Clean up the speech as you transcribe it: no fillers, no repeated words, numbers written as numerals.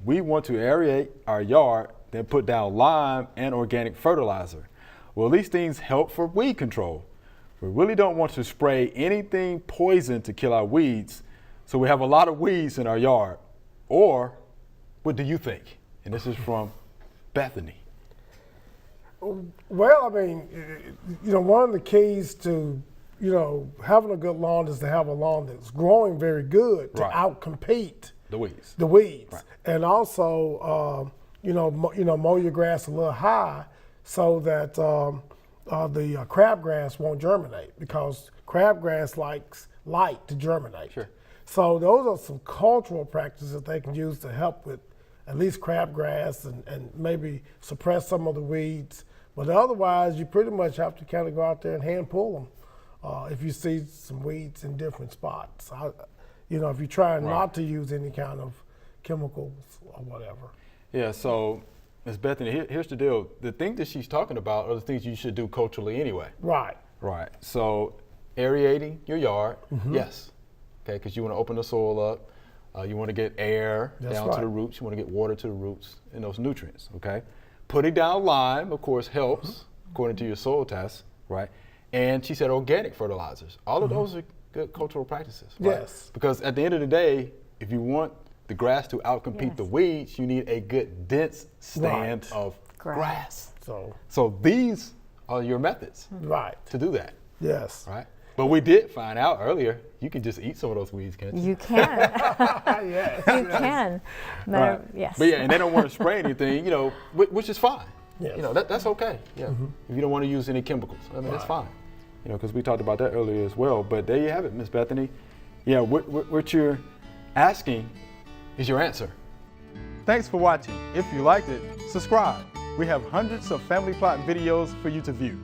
we want to aerate our yard, then put down lime and organic fertilizer. Well, these things help for weed control. We really don't want to spray anything poison to kill our weeds, so we have a lot of weeds in our yard. Or what do you think? And this is from Bethany. Well, I mean, one of the keys to, having a good lawn is to have a lawn that's growing very good to outcompete the weeds. Right. And also, mow your grass a little high so that the crabgrass won't germinate, because crabgrass likes light to germinate. Sure. So those are some cultural practices that they can use to help with at least crabgrass and maybe suppress some of the weeds. But otherwise, you pretty much have to kind of go out there and hand pull them if you see some weeds in different spots. If you're trying not to use any kind of chemicals or whatever. Yeah, so Ms. Bethany, here's the deal. The things that she's talking about are the things you should do culturally anyway. Right. So aerating your yard, yes. Okay, because you want to open the soil up. You want to get air down to the roots. You want to get water to the roots and those nutrients, okay? Putting down lime, of course, helps, according to your soil test, right? And she said organic fertilizers. All of those are good cultural practices, right? Yes. Because at the end of the day, if you want the grass to outcompete the weeds, you need a good dense stand of grass. So these are your methods to do that. Yes. Right? But we did find out earlier, you can just eat some of those weeds, can't you? You can. Yes. You can. Right. Yes. But yeah, and they don't want to spray anything, which is fine. Yes. That's okay. Yeah. If you don't want to use any chemicals, I mean, that's fine. Because we talked about that earlier as well. But there you have it, Ms. Bethany. Yeah, what you're asking is your answer. Thanks for watching. If you liked it, subscribe. We have hundreds of family plot videos for you to view.